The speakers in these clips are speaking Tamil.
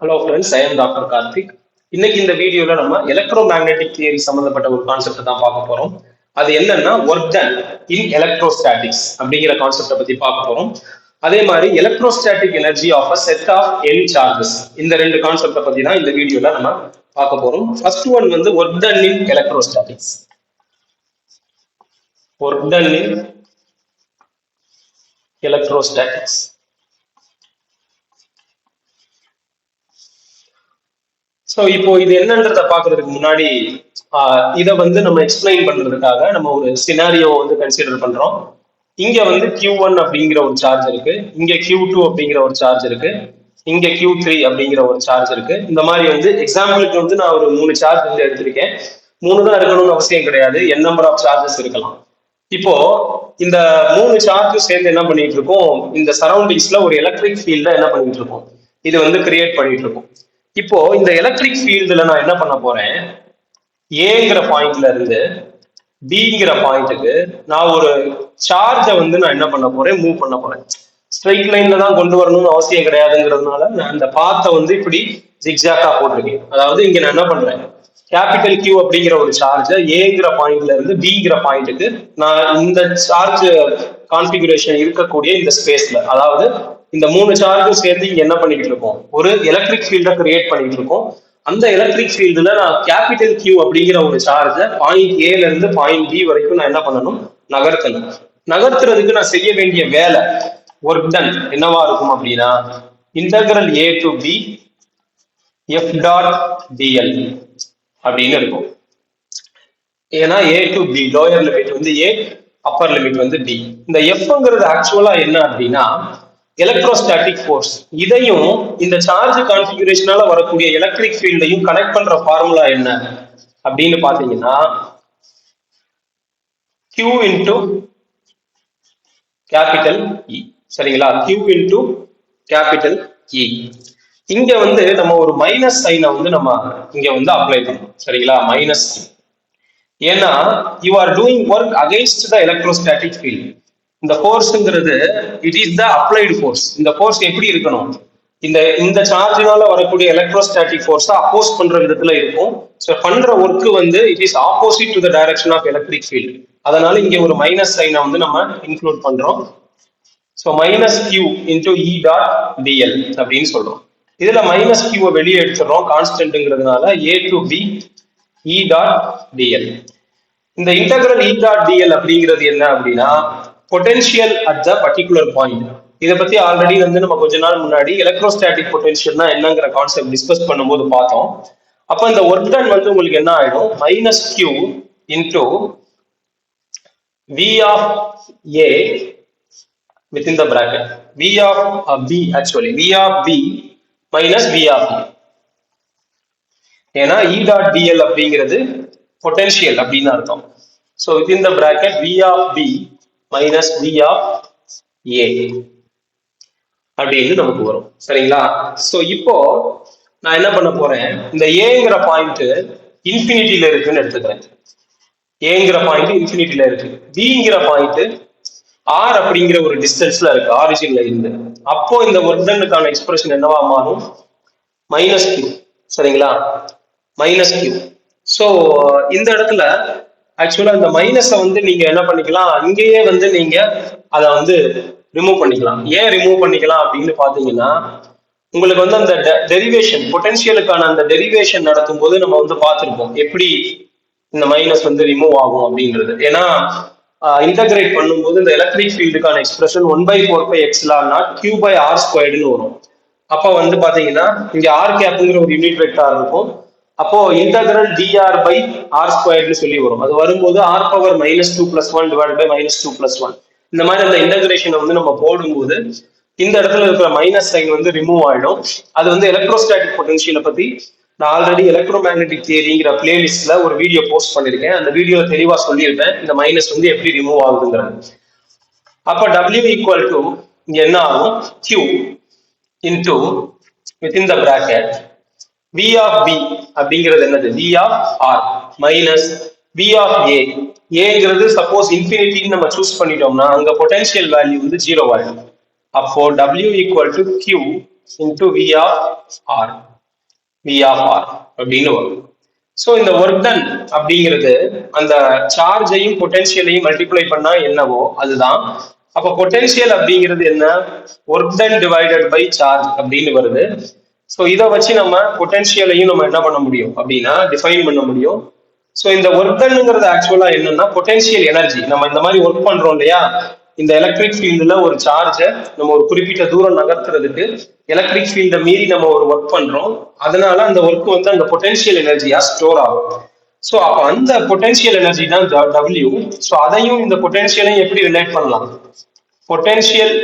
Hello friends, I am doctor Karthik. இன்னைக்கு இந்த வீடியோல நம்ம எலக்ட்ரோ மேக்னெட்டிக் தியரி சம்பந்தப்பட்ட ஒரு கான்செப்ட் தான் பார்க்க போறோம். அது என்னன்னா ஒர்க் டன் இன் எலக்ட்ரோஸ்டாட்டிக்ஸ் அப்படிங்கிற கான்செப்டை பத்தி பார்க்க போறோம். அதே மாதிரி electrostatic energy of a set of n charges, இந்த ரெண்டு கான்செப்டை பத்தி தான் இந்த வீடியோல நம்ம பார்க்க போறோம். ஃபர்ஸ்ட் ஒன் வந்து work done in electrostatics. Work done in electrostatics. So இப்போ இது என்னன்றத பாக்குறதுக்கு முன்னாடி இதை வந்து நம்ம எக்ஸ்பிளைன் பண்றதுக்காக நம்ம ஒரு சினாரியோ வந்து கன்சிடர் பண்றோம். இங்க வந்து Q1 அப்படிங்கிற ஒரு சார்ஜ் இருக்கு, இங்க Q2 அப்படிங்கிற ஒரு சார்ஜ் இருக்கு, இங்க Q3 அப்படிங்கிற ஒரு சார்ஜ் இருக்கு. இந்த மாதிரி வந்து எக்ஸாம்பிளுக்கு வந்து நான் ஒரு 3 சார்ஜ் வந்து எடுத்திருக்கேன். 3 தான் இருக்கணும்னு அவசியம் கிடையாது, n நம்பர் ஆஃப் சார்ஜஸ் இருக்கலாம். இப்போ இந்த 3 சார்ஜும் சேர்ந்து என்ன பண்ணிட்டு இருக்கோம், இந்த சரௌண்டிங்ஸ்ல ஒரு எலக்ட்ரிக் ஃபீல்ட என்ன பண்ணிட்டு இருக்கோம், இது வந்து கிரியேட் பண்ணிட்டு இருக்கோம். இப்போ இந்த எலக்ட்ரிக் ஃபீல்டுல நான் என்ன பண்ண போறேன், ஏங்கிற பாயிண்ட்ல இருந்து பிங்கிற பாயிண்ட்டுக்கு நான் ஒரு சார்ஜை வந்து நான் என்ன பண்ண போறேன், மூவ் பண்ண போறேன். ஸ்ட்ரைட் லைன்ல தான் கொண்டு வரணும்னு அவசியம் கிடையாதுங்கிறதுனால நான் அந்த பாத்தை வந்து இப்படி ஜிக்ஜாக்கா போட்டிருக்கேன். அதாவது இங்க நான் என்ன பண்றேன், கேபிட்டல் கியூ அப்படிங்கிற ஒரு சார்ஜை ஏங்கிற பாயிண்ட்ல இருந்து பிங்கிற பாயிண்ட்டுக்கு நான் இந்த சார்ஜ் கான்ஃபிகரேஷன் இருக்கக்கூடிய இந்த ஸ்பேஸ்ல, அதாவது இந்த 3 சார்ஜும் சேர்த்து இங்க என்ன பண்ணிட்டு இருக்கோம், ஒரு எலக்ட்ரிக் ஃபீல்டை கிரியேட் பண்ணிட்டு இருக்கோம். அந்த எலக்ட்ரிக் ஃபீல்டுல நான் கேபிட்டல் கியூ அப்படிங்கிற ஒரு சார்ஜை பாயிண்ட் ஏல இருந்து பாயிண்ட் பி வரைக்கும் நான் என்ன பண்ணணும், நகர்த்தணும். நகர்த்துறதுக்கு நான் செய்ய வேண்டிய வேலை, ஒர்க் டன் என்னவா இருக்கும் அப்படின்னா, integral a to b f dot TL அப்படின்னு இருக்கும். ஏன்னா a to b lower limit வந்து ஏ, அப்பர் லிமிட் வந்து டி. இந்த எஃப்ங்கிறது ஆக்சுவலா என்ன அப்படின்னா எலக்ட்ரோஸ்டாட்டிக் ஃபோர்ஸ். இதையும் இந்த சார்ஜ் கான்ஃபிகரேஷனால வரக்கூடிய எலக்ட்ரிக் ஃபீல்டையும் கனெக்ட் பண்ற ஃபார்முலா என்ன அப்படின்னு பாத்தீங்கன்னா Q இன்டு கேபிட்டல் இ. சரிங்களா, Q இன்டு கேபிட்டல் இ. இங்க வந்து நம்ம ஒரு மைனஸ் சைனை வந்து நம்ம இங்க வந்து அப்ளை பண்ணணும். சரிங்களா, மைனஸ். ஏன்னா you are doing work against the electrostatic field. இந்த ஃபோர்ஸ்ங்கிறது it is the applied force. இந்த ஃபோர்ஸ் எப்படி இருக்கணும், இந்த சார்ஜினால வரக்கூடிய எலக்ட்ரோஸ்டாட்டிக் ஃபோர்ஸை அப்போஸ் பண்ற விதத்துல இருக்கும். ஸோ பண்ற ஒர்க்கு வந்து it is opposite to the direction of electric field. அதனால இங்க ஒரு மைனஸ் சைனை வந்து நம்ம இன்க்ளூட் பண்றோம். So minus Q into E dot TL அப்படின்னு சொல்றோம். இதுல மைனஸ் கியூவை வெளியே எடுத்துடுறோம் கான்ஸ்டன்ட்ங்கிறதுனால, A to B E dot DL. இந்த இன்டகிரல் இ டாட் டிஎல் அப்படிங்கிறது என்ன அப்படின்னா potential at the particular point. இதை பத்தி ஆல்ரெடி வந்து நம்ம கொஞ்ச நாள் முன்னாடி எலக்ட்ரோஸ்டாட்டிக் பொட்டன்ஷியல்னா என்னங்கிற கான்செப்ட் டிஸ்கஸ் பண்ணும்போது பார்த்தோம். அப்ப இந்த ஒர்க் டன் வந்து உங்களுக்கு என்ன ஆயிடும், minus Q into v of a within the bracket v of b, actually v of b minus v of a. ஏன்னா e dot dl அப்படிங்கிறது பொட்டன்ஷியல் அப்படின்னு அர்த்தம். So within the bracket v of b minus v of a அப்படின்னு நமக்கு வரும். சரிங்களா, ஸோ இப்போ நான் என்ன பண்ண போறேன், இந்த ஏங்கிற பாயிண்ட் இன்ஃபினிட்டியில இருக்குன்னு எடுத்துக்கிறேன். ஏங்கிற பாயிண்ட் இன்ஃபினிட்டியில இருக்கு, பிங்கிற பாயிண்ட் ஆர் அப்படிங்கிற ஒரு டிஸ்டன்ஸ்ல இருக்கு ஆரிஜின்ல இருந்து. அப்போ இந்த ஒர்க் டன்னுக்கான எக்ஸ்பிரஷன் என்னவா மாறும், மைனஸ் கியூ. சரிங்களா, மைனஸ் கியூ. ஸோ இந்த இடத்துல ஆக்சுவலா இந்த மைனஸை வந்து நீங்க என்ன பண்ணிக்கலாம், இங்கேயே வந்து நீங்க அதை வந்து ரிமூவ் பண்ணிக்கலாம். ஏன் ரிமூவ் பண்ணிக்கலாம் அப்படின்னு பாத்தீங்கன்னா, உங்களுக்கு வந்து அந்த டெரிவேஷன், பொட்டன்ஷியலுக்கான அந்த டெரிவேஷன் நடத்தும் போது நம்ம வந்து பார்த்துருப்போம் எப்படி இந்த மைனஸ் வந்து ரிமூவ் ஆகும் அப்படின்றது. ஏன்னா இன்டகிரேட் பண்ணும்போது இந்த எலக்ட்ரிக் ஃபீல்டுக்கான எக்ஸ்பிரஷன் 1/4πε0 Q/r² வரும். அப்போ வந்து பாத்தீங்கன்னா இங்க ஆர் கேப்ங்கிற ஒரு யூனிட் வெக்டார் இருக்கும். அப்போ இன்டகிரல் dr/r² சொல்லி வரும். அது வரும்போது r⁻2+1 -2+1 இந்த மாதிரி அந்த இன்டகிரேஷனை வந்து நம்ம போடும்போது இந்த இடத்துல இருக்கிற மைனஸ் சைன் வந்து ரிமூவ் ஆயிடும். அது வந்து எலக்ட்ரோஸ்டாட்டிக் பொட்டன்ஷியலை பத்தி நான் ஆல்ரெடி எலக்ட்ரோ மேக்னெட்டிக் தியரிங்கிற பிளேலிஸ்ட்ல ஒரு வீடியோ போஸ்ட் பண்ணிருக்கேன். அந்த வீடியோல தெளிவா சொல்லியிருப்பேன் இந்த மைனஸ் வந்து எப்படி ரிமூவ் ஆகுதுங்கிறது. அப்ப W ஈக்குவல் டு இங்க என்ன ஆகும், Q into within the bracket V of B அப்படிங்கிறது என்னது, V of R minus V of A. ஏங்கிறது சப்போஸ் இன்ஃபினிட்டின்னு நம்ம சூஸ் பண்ணிட்டோம்னா அங்க பொட்டன்ஷியல் வேல்யூ வந்து 0 ஆயிடும். அப்போ W equal to Q into V of R. V of r அப்படின்னு வரும். ஸோ இந்த ஒர்க் டன் அப்படிங்கிறது அந்த சார்ஜையும் பொட்டன்ஷியலையும் மல்டிப்ளை பண்ணா என்னவோ அதுதான். அப்ப பொட்டன்ஷியல் அப்படிங்கிறது என்ன? Work done divided by charge அப்படின்னு வருது. ஸோ இதை வச்சு நம்ம பொட்டன்ஷியலையும் நம்ம என்ன பண்ண முடியும் அப்படின்னா டிஃபைன் பண்ண முடியும். ஸோ இந்த ஒர்க் டன்ங்கிறது ஆக்சுவலா என்னன்னா பொட்டன்ஷியல் எனர்ஜி. நம்ம இந்த மாதிரி ஒர்க் பண்றோம் இல்லையா, இந்த எலக்ட்ரிக் ஃபீல்டுல ஒரு சார்ஜை நம்ம ஒரு குறிப்பிட்ட தூரம் நகர்த்துறதுக்கு எலக்ட்ரிக் ஃபீல்டை மீறி நம்ம ஒரு ஒர்க் பண்றோம். அதனால அந்த ஒர்க் வந்து அந்த பொட்டன்ஷியல் எனர்ஜியா ஸ்டோர் ஆகும். ஸோ அப்போ அந்த பொட்டன்ஷியல் எனர்ஜி தான் டபிள்யூ. ஸோ அதையும் இந்த பொட்டன்ஷியலையும் எப்படி ரிலேட் பண்ணலாம்? Potential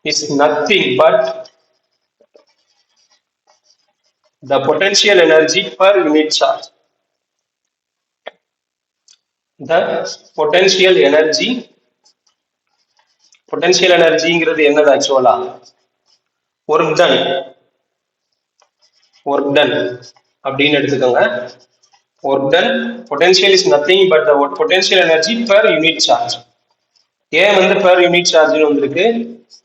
is nothing but the potential energy per unit charge. The potential energyங்கிறது என்னது ஆக்சுவலா? ஒர்க் டன் அப்படின்னு எடுத்துக்கோங்க. Work done potential is nothing but the potential energy per unit charge. ஏன் வந்து பெர் யூனிட் சார்ஜ்னு வந்திருக்கு?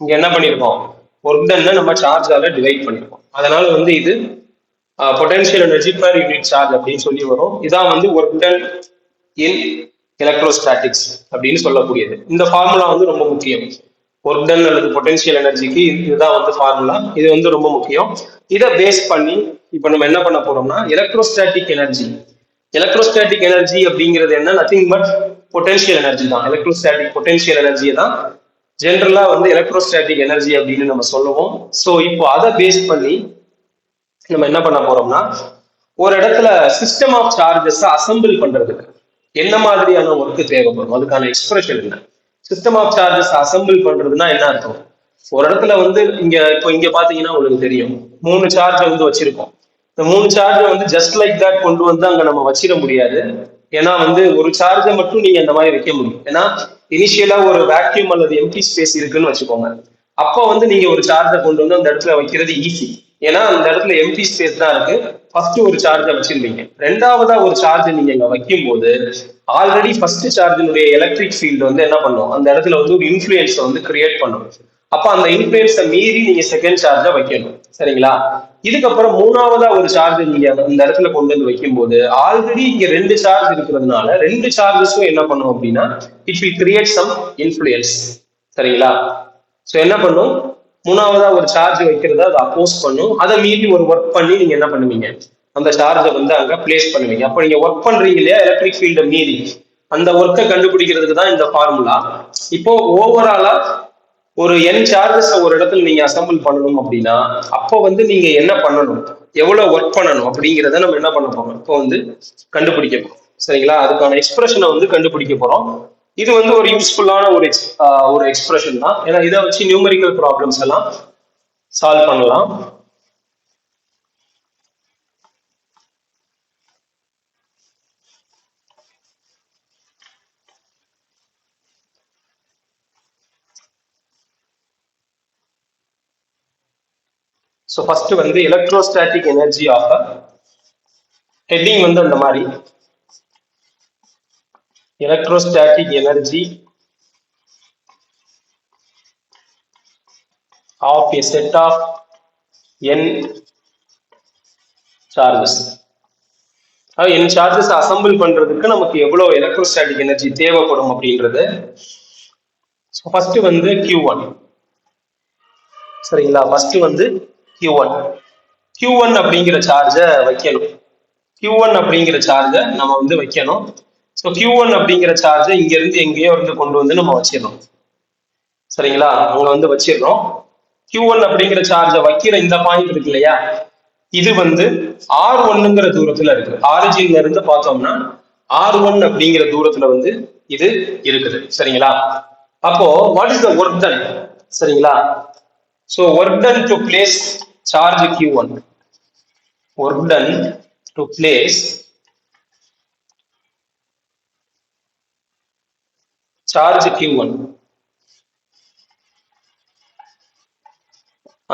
இங்க என்ன பண்ணிருக்கோம்? ஒர்க் டன்னை நம்ம சார்ஜால டிவைட் பண்ணிருக்கோம். அதனால வந்து இது potential energy per unit charge அப்படின்னு சொல்லி வரும். இதான் வந்து ஒர்க் டன் இன் எலக்ட்ரோஸ்டாட்டிக்ஸ் அப்படின்னு சொல்லக்கூடியது. இந்த ஃபார்முலா வந்து ரொம்ப முக்கியம். ஒர்க் டன் அல்லது பொட்டன்ஷியல் எனர்ஜிக்கு இதுதான் வந்து ஃபார்முலா. இது வந்து ரொம்ப முக்கியம். இதை பேஸ் பண்ணி இப்போ நம்ம என்ன பண்ண போறோம்னா எலக்ட்ரோஸ்டாட்டிக் எனர்ஜி அப்படிங்கிறது என்ன? நத்திங் பட் பொட்டன்ஷியல் எனர்ஜி தான். எலக்ட்ரோஸ்டாட்டிக் பொட்டன்ஷியல் எனர்ஜியை தான் ஜென்ரலா வந்து எலக்ட்ரோஸ்டாட்டிக் எனர்ஜி அப்படின்னு நம்ம சொல்லுவோம். ஸோ இப்போ அதை பேஸ் பண்ணி நம்ம என்ன பண்ண போறோம்னா ஒரு இடத்துல சிஸ்டம் ஆஃப் சார்ஜஸ் அசம்பிள் பண்றதுக்கு என்ன மாதிரியான ஒர்க் தேவைப்படும், அதுக்கான எக்ஸ்பிரஷன் என்ன? சிஸ்டம் ஆஃப் சார்ஜஸ் அசம்பிள் பண்றதுன்னா என்ன அர்த்தம்? ஒரு இடத்துல வந்து இங்க பாத்தீங்கன்னா உங்களுக்கு தெரியும் 3 சார்ஜ் வந்து வச்சிருக்கோம். இந்த 3 சார்ஜை வந்து ஜஸ்ட் லைக் தட் கொண்டு வந்து அங்க நம்ம வச்சிட முடியாது. ஏன்னா வந்து ஒரு சார்ஜை மட்டும் நீங்க அந்த மாதிரி வைக்க முடியும். ஏன்னா இனிஷியலா ஒரு வேக்யூம் அல்லது எம்டி ஸ்பேஸ் இருக்குன்னு வச்சுக்கோங்க. அப்போ வந்து நீங்க ஒரு சார்ஜை கொண்டு வந்து அந்த இடத்துல வைக்கிறது ஈஸி. ஏன்னா அந்த இடத்துல எம்டி ஸ்பேஸ் தான் இருக்கு. ஃபர்ஸ்ட் ஒரு சார்ஜை வச்சிருந்தீங்க, ரெண்டாவதா ஒரு சார்ஜ் நீங்க இங்க வைக்கும் போது ஆல்ரெடி ஃபர்ஸ்ட் சார்ஜினுடைய எலக்ட்ரிக் ஃபீல்டு வந்து என்ன பண்ணும், அந்த இடத்துல வந்து ஒரு இன்ஃபுளுயன்ஸை வந்து கிரியேட் பண்ணும். அப்ப அந்த இன்ஃபுளுயன்ஸை மீறி நீங்க செகண்ட் சார்ஜை வைக்கணும். சரிங்களா? இதுக்கப்புறம் மூணாவதா ஒரு சார்ஜ் நீங்க இந்த இடத்துல கொண்டு வந்து வைக்கும் போது ஆல்ரெடி இங்க 2 சார்ஜ் இருக்கிறதுனால 2 சார்ஜஸும் என்ன பண்ணும் அப்படின்னா it will create some influence. சரிங்களா? ஸோ என்ன பண்ணும், மூணாவதா ஒரு சார்ஜ் வைக்கிறத அதை அப்போஸ் பண்ணும். அதை மீறி ஒரு ஒர்க் பண்ணி நீங்க என்ன பண்ணுவீங்க, அந்த சார்ஜை வந்து அங்க பிளேஸ் பண்ணுவீங்க. அப்ப நீங்க ஒர்க் பண்றீங்க இல்லையா எலக்ட்ரிக் ஃபீல்டை மீறி, அந்த ஒர்க்கை கண்டுபிடிக்கிறதுக்கு தான் இந்த ஃபார்முலா. இப்போ ஓவராலா ஒரு n சார்ஜஸ் ஒரு இடத்துல நீங்க அசம்பிள் பண்ணணும் அப்படின்னா அப்போ வந்து நீங்க என்ன பண்ணணும், எவ்வளவு ஒர்க் பண்ணணும் அப்படிங்கிறத நம்ம என்ன பண்ண போறோம், இப்போ வந்து கண்டுபிடிக்க போறோம். சரிங்களா? அதுக்கான எக்ஸ்பிரஷனை வந்து கண்டுபிடிக்க போறோம். இது வந்து ஒரு யூஸ்ஃபுல்லான ஒரு எக்ஸ்பிரஷன் தான். ஏன்னா இதை வச்சு நியூமரிக்கல் ப்ராப்ளம்ஸ் எல்லாம் சால்வ் பண்ணலாம். ஸோ ஃபர்ஸ்ட் வந்து எலக்ட்ரோஸ்டாட்டிக் எனர்ஜி ஆஃப் ஹெட்டிங் வந்து அந்த மாதிரி electrostatic energy of a set of n charges. n charges assemble பண்றதுக்கு நமக்கு எவ்வளவு எலக்ட்ரோஸ்டாட்டிக் எனர்ஜி தேவைப்படும் அப்படின்றது. ஃபர்ஸ்ட் வந்து Q1. சரிங்களா? ஃபர்ஸ்ட் வந்து Q1 அப்படிங்கிற சார்ஜை வைக்கணும். Q1 அப்படிங்கிற சார்ஜை நம்ம வந்து வைக்கணும். ஸோ Q1 அப்படிங்கிற சார்ஜை இங்க இருந்து எங்கேயோ இருந்து கொண்டு வந்து நம்ம வச்சிடணும். சரிங்களா? அங்க வந்து வச்சிடறோம். Q1 அப்படிங்கிற சார்ஜை வைக்கிற இந்த பாயிண்ட் இருக்கு இல்லையா, இது வந்து R1ங்கிற தூரத்துல இருக்கு. ஆரிஜின்ல இருந்து பார்த்தோம்னா R1 அப்படிங்கிற தூரத்துல வந்து இது இருக்குது. சரிங்களா? அப்போ what is the work done? சரிங்களா? So work done to place charge Q1. Work done to place charge Q1.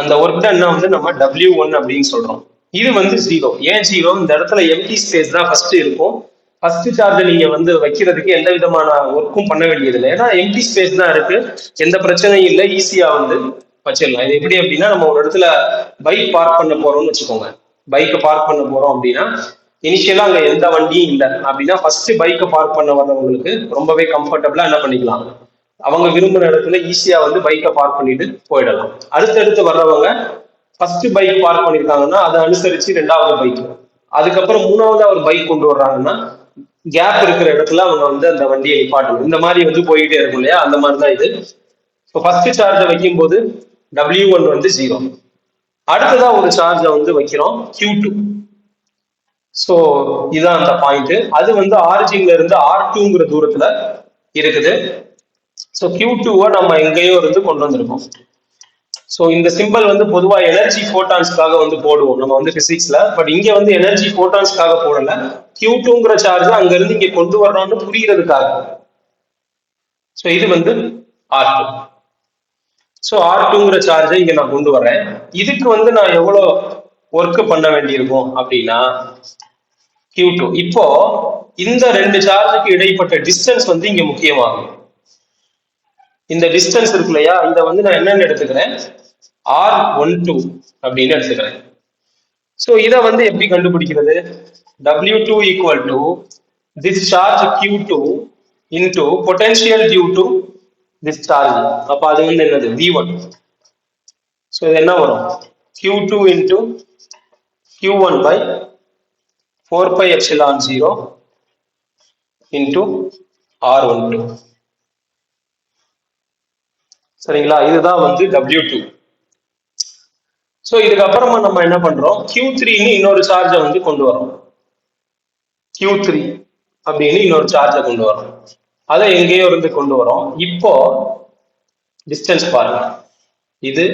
அந்த ஒர்க் டன்னா வந்து நம்ம W1 அப்படின்னு சொல்றோம். இது வந்து 0. ஏன் 0? இந்த இடத்துல எம்டி ஸ்பேஸ் தான் ஃபர்ஸ்ட் இருக்கும். ஃபர்ஸ்ட் சார்ஜ் நீங்க வந்து வைக்கிறதுக்கு எந்த விதமான ஒர்க்கும் பண்ண வேண்டியது இல்லை. ஏன்னா எம்டி ஸ்பேஸ் தான் இருக்கு, எந்த பிரச்சனையும் இல்லை, ஈஸியா வந்து வச்சிடலாம். இது எப்படி அப்படின்னா, நம்ம ஒரு இடத்துல பைக் பார்க் பண்ண போறோம்னு வச்சுக்கோங்க. பைக்கை பார்க் பண்ண போறோம் அப்படின்னா, இனிஷியலா அங்க எந்த வண்டியும் இல்லை அப்படின்னா, ஃபர்ஸ்ட் பைக்கை பார்க் பண்ண வர்றவங்களுக்கு ரொம்பவே கம்ஃபர்டபுளா என்ன பண்ணிக்கலாம், அவங்க விரும்புற இடத்துல ஈஸியா வந்து பைக்கை பார்க் பண்ணிட்டு போயிடலாம். அடுத்தடுத்து வர்றவங்க ஃபர்ஸ்ட் பைக் பார்க் பண்ணிருக்காங்கன்னா அதை அனுசரிச்சு ரெண்டாவது பைக், அதுக்கப்புறம் மூணாவது ஒரு பைக் கொண்டு வர்றாங்கன்னா கேப் இருக்கிற இடத்துல அவங்க வந்து அந்த வண்டியை நிப்பாட்டணும். இந்த மாதிரி வந்து போயிட்டே இருக்கும் இல்லையா, அந்த மாதிரி தான் இது. ஃபர்ஸ்ட் சார்ஜை வைக்கும் போது W1 வந்து 0. அடுத்ததா ஒரு சார்ஜை வந்து வைக்கிறோம் Q2. ஸோ இதுதான் அந்த பாயிண்ட். அது வந்து ஆரிஜின்ல இருந்து R2ங்கிற தூரத்துல இருக்குது. ஸோ Q2-வை நம்ம எங்கேயோ இருந்து கொண்டு வந்திருக்கோம். ஸோ இந்த சிம்பிள் வந்து பொதுவாக எனர்ஜி ஃபோட்டான்ஸ்க்காக வந்து போடுவோம் நம்ம வந்து பிசிக்ஸ்ல. பட் இங்க வந்து எனர்ஜி ஃபோட்டான்ஸ்க்காக போடல, Q2ங்கிற சார்ஜ் அங்க இருந்து இங்க கொண்டு வரணும்னு புரியறதுக்காக. ஸோ இது வந்து R2. ஸோ R2ங்கிற சார்ஜை இங்க நான் கொண்டு வரேன். இதுக்கு வந்து நான் எவ்வளவு ஒர்க் பண்ண வேண்டியிருக்கும் அப்படின்னா Q2. இப்போ இந்த ரெண்டு சார்ஜுக்கு இடைப்பட்ட டிஸ்டன்ஸ் வந்து இங்க முக்கியமாகும். இந்த டிஸ்டன்ஸ் இருக்கு இல்லையா, இதை வந்து நான் என்னன்னு எடுத்துக்கிறேன், R12 அப்படின்னு எடுத்துக்கிறேன். ஸோ இதை வந்து எப்படி கண்டுபிடிக்கிறது, W2 equal to this charge Q2 into potential due to this charge. அப்ப அது வந்து என்னது, V1. ஸோ இது என்ன வரும், Q2 into Q1 by 4 pi epsilon 0 into R12. சரிங்களா, இதுதான் வந்து W2. ஸோ இதுக்கப்புறமா நம்ம என்ன பண்றோம், Q3ன்னு இன்னொரு சார்ஜை வந்து கொண்டு வரோம். Q3 அப்படின்னு இன்னொரு சார்ஜை கொண்டு வரோம். அதை எங்கேயோ இருந்து கொண்டு வரோம். இப்போ டிஸ்டன்ஸ் பாருங்க, இது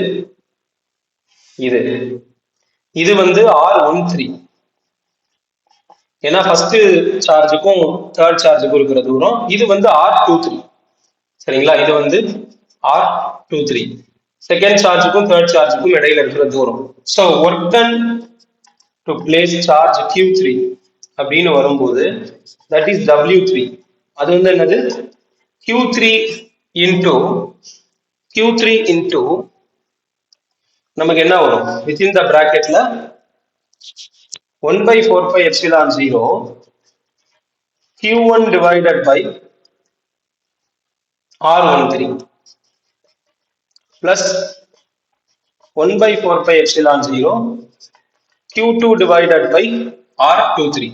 இது இது வந்து R13. ஏன்னா ஃபர்ஸ்ட் சார்ஜுக்கும் தேர்ட் சார்ஜுக்கும் இருக்கிற தூரம். இது வந்து R23. சரிங்களா, இது வந்து R23 செகண்ட் சார்ஜுக்கும் தேர்ட் சார்ஜுக்கும் இடையில இருக்கிற தூரம். So work done to place charge Q3 அப்படின்னு வரும்போது தட் இஸ் W3. அது வந்து என்னது, Q3 இன்டு நமக்கு என்ன வரும், within the பிராக்கெட்ல 1 by 4 pi epsilon 0 Q1 divided by R13 plus 1 by 4 pi epsilon 0 Q2 divided by R23.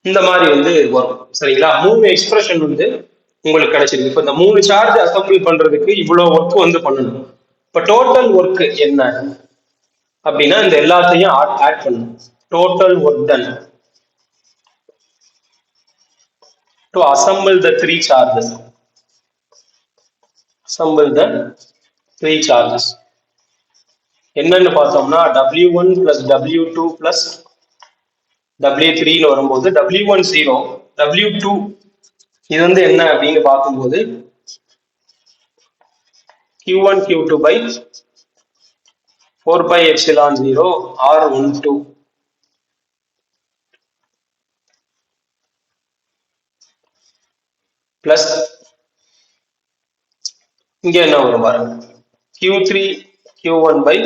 இந்த மாதிரி வந்து வரும். சரிங்களா, மூணு எக்ஸ்பிரஷன் வந்து உங்களுக்கு கிடைச்சிருக்கு. இப்போ இந்த மூணு சார்ஜ் அசம்பிள் பண்றதுக்கு இவ்வளவு ஒர்க் வந்து பண்ணணும். இப்போ டோட்டல் ஒர்க் என்ன அப்படின்னா இந்த எல்லாத்தையும் ஆட் பண்ணணும். Total work done to assemble the three charges. assemble the three charges. என்னன்னு பார்த்தோம்னா W1 plus W2 plus W3 வரும்போது W1 0, W2 இது வந்து என்ன அப்படின்னு பார்க்கும்போது Q1 Q2 by 4 pi epsilon 0 R12 plus இங்க என்ன வரும் பாருங்க, Q3 Q1 by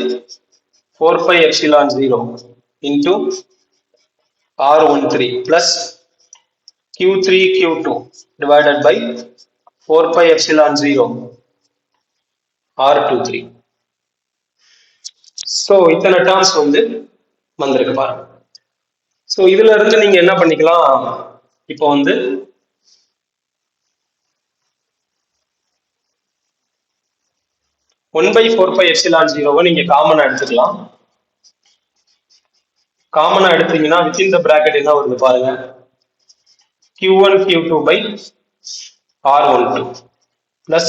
4 pi epsilon 0 into R13 plus Q3 Q2 divided by 4 pi epsilon 0 R23. So இத்தனை டேர்ம்ஸ் வந்து வந்திருக்கு பாருங்க. ஸோ இதுல இருந்து நீங்க என்ன பண்ணிக்கலாம், இப்போ வந்து ஒன் பை 4 pi epsilon 0 நீங்க காமனா எடுத்துக்கலாம். காமனா எடுத்தீங்கன்னா வித்தின் த பிராக்கெட் என்ன வருது பாருங்க, Q1 Q2 by R12 plus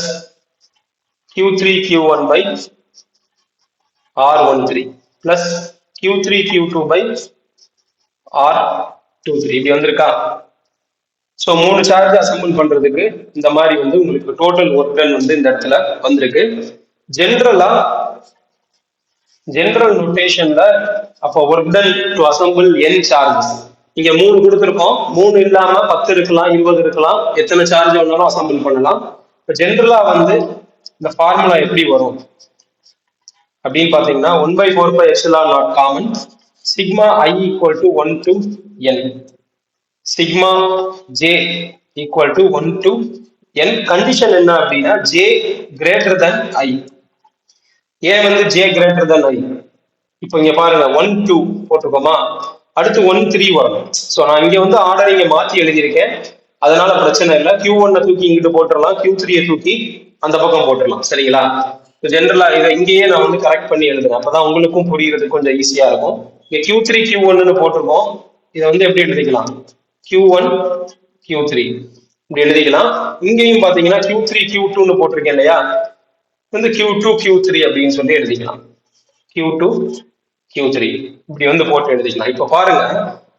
Q3 Q1 by R13 plus Q3 Q2 by R23 இப்படி வந்திருக்கா. ஸோ மூணு சார்ஜ் அசம்பிள் பண்றதுக்கு இந்த மாதிரி வந்து உங்களுக்கு டோட்டல் ஒர்க் டன் வந்து இந்த இடத்துல வந்திருக்கு. ஜெனரல் நோட்டேஷன்ல அப்போ work done to assemble n charges இங்க 3 கொடுத்துருக்கோம். 3 இல்லாம 10 இருக்கலாம், 20 இருக்கலாம், எத்தனை சார்ஜ் வேணாலும் அசம்பிள் பண்ணலாம். இப்போ ஜென்ரலா வந்து இந்த ஃபார்முலா எப்படி வரும் அப்படின்னு பாத்தீங்கன்னா 1/4πε0 common sigma I equal to 1 to n sigma j equal to 1 to n. Condition என்ன அப்படின்னா j கிரேட்டர் than I. ஏன் வந்து j கிரேட்டர் than I? இப்போ இங்க பாருங்க 1 2 போட்டுக்கோமா, அடுத்து 1 3 வரணும். ஸோ நான் இங்க வந்து ஆர்டர் இங்க மாத்தி எழுதியிருக்கேன், அதனால பிரச்சனை இல்லை. Q1 தூக்கி இங்கிட்டு போட்டுடலாம், Q3 தூக்கி அந்த பக்கம் போட்டுடலாம். சரிங்களா? ஜென்ரலா இதை இங்கேயே நான் வந்து கரெக்ட் பண்ணி எழுதுறேன், அப்பதான் உங்களுக்கும் புரியுறது கொஞ்சம் ஈஸியா இருக்கும். இங்க Q3 Q1 போட்டிருக்கோம், இதை வந்து எப்படி எழுதிக்கலாம், Q1 Q3 இப்படி எழுதிக்கலாம். இங்கேயும் பாத்தீங்கன்னா Q3 Q2 போட்டிருக்கேன் இல்லையா, வந்து Q2 Q3 அப்படின்னு சொல்லி எழுதிக்கலாம். Q2 Q3 இப்படி வந்து போட்டு எழுதிக்கலாம். இப்போ பாருங்க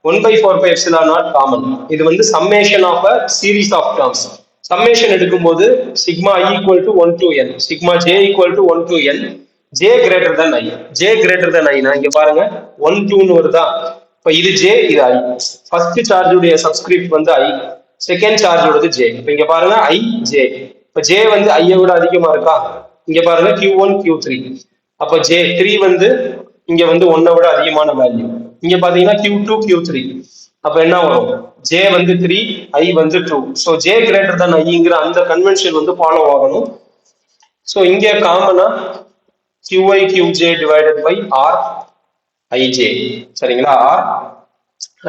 1/4πε0 காமன், இது வந்து summation of a series of terms. Summation எடுக்கும்போது sigma I equal to 1 to n, sigma j equal to 1 to n, j greater than I. j greater than I இங்க பாருங்க 1 2 வருதா, இப்போ இது j இது I. ஃபர்ஸ்ட் சார்ஜுடைய சப்ஸ்கிரிப்ட் வந்து I, செகண்ட் சார்ஜோடது j. இப்போ இங்க பாருங்க I j, இப்போ j வந்து I விட அதிகமா இருக்கா, இங்க பாருங்க Q1 Q3, அப்போ J3 வந்து இங்க வந்து 1 விட அதிகமான வேல்யூ. இங்க பாத்தீங்கன்னா Q2 Q3, அப்ப என்ன வரும், J வந்து 3 I வந்து 2. ஸோ J கிரேட்டர் than Iங்கிற அந்த கன்வென்ஷன் வந்து ஃபாலோ ஆகணும். ஸோ இங்க காமனா QI QJ divided by R IJ, சரிங்களா, R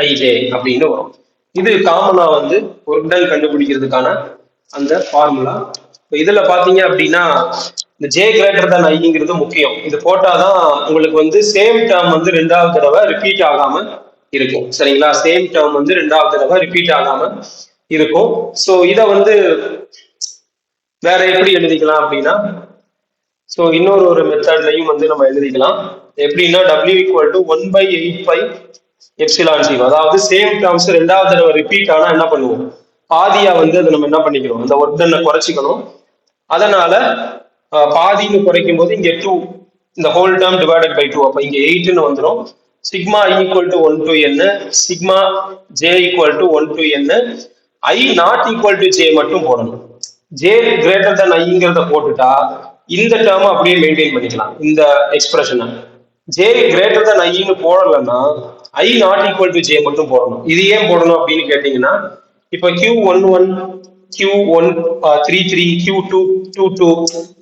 IJ அப்படின்னு வரும். இது காமனா வந்து ஒர்க் டன் கண்டுபிடிக்கிறதுக்கான அந்த ஃபார்முலா. இதுல பாத்தீங்க அப்படின்னா இந்த J கிரேட்டர் than Iங்கிறது முக்கியம். இது போட்டாதான் உங்களுக்கு வந்து சேம் டேர்ம் வந்து ரெண்டாவது தடவை ரிப்பீட் ஆகாம இருக்கும். சரிங்களா, சேம் டேர்ம் வந்து ரெண்டாவது தடவை ரிப்பீட் ஆகாம இருக்கும். ஸோ இதை வந்து வேற எப்படி எழுதிக்கலாம் அப்படின்னா, ஸோ இன்னொரு மெத்தட்லையும் வந்து நம்ம எழுதிக்கலாம். எப்படின்னா W ஈக்குவல் டு 1/8πε0, அதாவது சேம் டேர்ம்ஸ் ரெண்டாவது தடவை ரிப்பீட் ஆனா என்ன பண்ணுவோம், பாதியா வந்து அதை நம்ம என்ன பண்ணிக்கணும், அந்த ஒர்க் டன்னை குறைச்சிக்கணும். அதனால பாதின்னு குறைக்கும் போது இங்க 2, இந்த ஹோல் டேர்ம் டிவைடட் பை 2, அப்ப இங்க 8ன்னு வந்துடும். Sigma I equal to 1 to n, sigma j equal to 1 to n, I not equal to j மட்டும் போடணும். j கிரேட்டர் than Iங்கிறத போட்டுட்டா இந்த டேர்ம் அப்படியே மெயின்டைன் பண்ணிக்கலாம். இந்த எக்ஸ்பிரஷனை j கிரேட்டர் than Iன்னு போடலன்னா I not equal to j மட்டும் போடணும். இது ஏன் போடணும் அப்படின்னு கேட்டீங்கன்னா, இப்ப Q11 Q133 Q222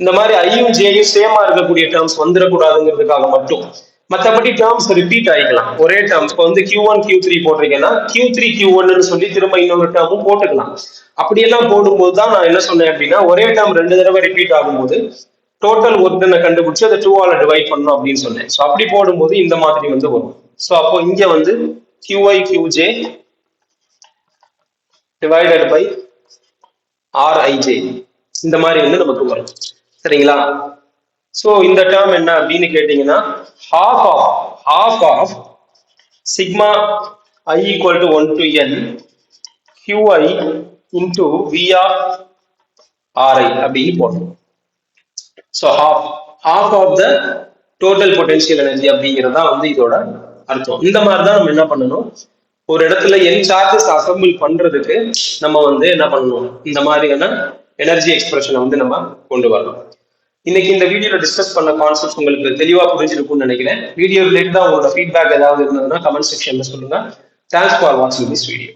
இந்த மாதிரி ஐயும் ஜேயும் சேமா இருக்கக்கூடிய டேர்ம்ஸ் வந்துடக்கூடாதுங்கிறதுக்காக மட்டும். மற்றபடி டேர்ம்ஸ் ரிப்பீட் ஆகிக்கலாம் ஒரே டேர்ம்ஸ். இப்போ வந்து Q1 Q3 போட்டிருக்கேன்னா Q3 Q1 சொல்லி திரும்ப இன்னொரு டேர்மும் போட்டுக்கலாம். அப்படியெல்லாம் போடும்போது தான் நான் என்ன சொன்னேன் அப்படின்னா, ஒரே டேர்ம் 2 தடவை ரிப்பீட் ஆகும்போது டோட்டல் ஒர்க் டன்னை கண்டுபிடிச்சு அதை 2ஆல டிவைட் பண்ணணும் அப்படின்னு சொன்னேன். ஸோ அப்படி போடும்போது இந்த மாதிரி வந்து வரும். ஸோ அப்போ இங்க வந்து QI QJ divided by RIJ இந்த மாதிரி வந்து நமக்கு வரும். சரிங்களா, சோ இந்த டேர்ம் என்ன அப்படின்னு கேட்டீங்கன்னா, half of sigma I equal to 1 to n QI into V of RI அப்படின்னு போடணும். So half of the total potential energy அப்படிங்கிறது தான் வந்து இதோட அர்த்தம். இந்த மாதிரி தான் நம்ம என்ன பண்ணணும், ஒரு இடத்துல n சார்ஜஸ் அசம்பிள் பண்றதுக்கு நம்ம வந்து என்ன பண்ணணும், இந்த மாதிரியான எனர்ஜி எக்ஸ்பிரஷனை வந்து நம்ம கொண்டு வரணும். இன்னைக்கு இந்த வீடியோல டிஸ்கஸ் பண்ண கான்செப்ட் உங்களுக்கு தெளிவா புரிஞ்சிருக்கும்னு நினைக்கிறேன். வீடியோ ரிலேட்டடா உங்களோட ஃபீட்பேக் ஏதாவது இருந்ததுன்னா கமெண்ட் செக்ஷன்ல சொல்லுங்க. தேங்க்ஸ் ஃபார் வாட்சிங் திஸ் வீடியோ.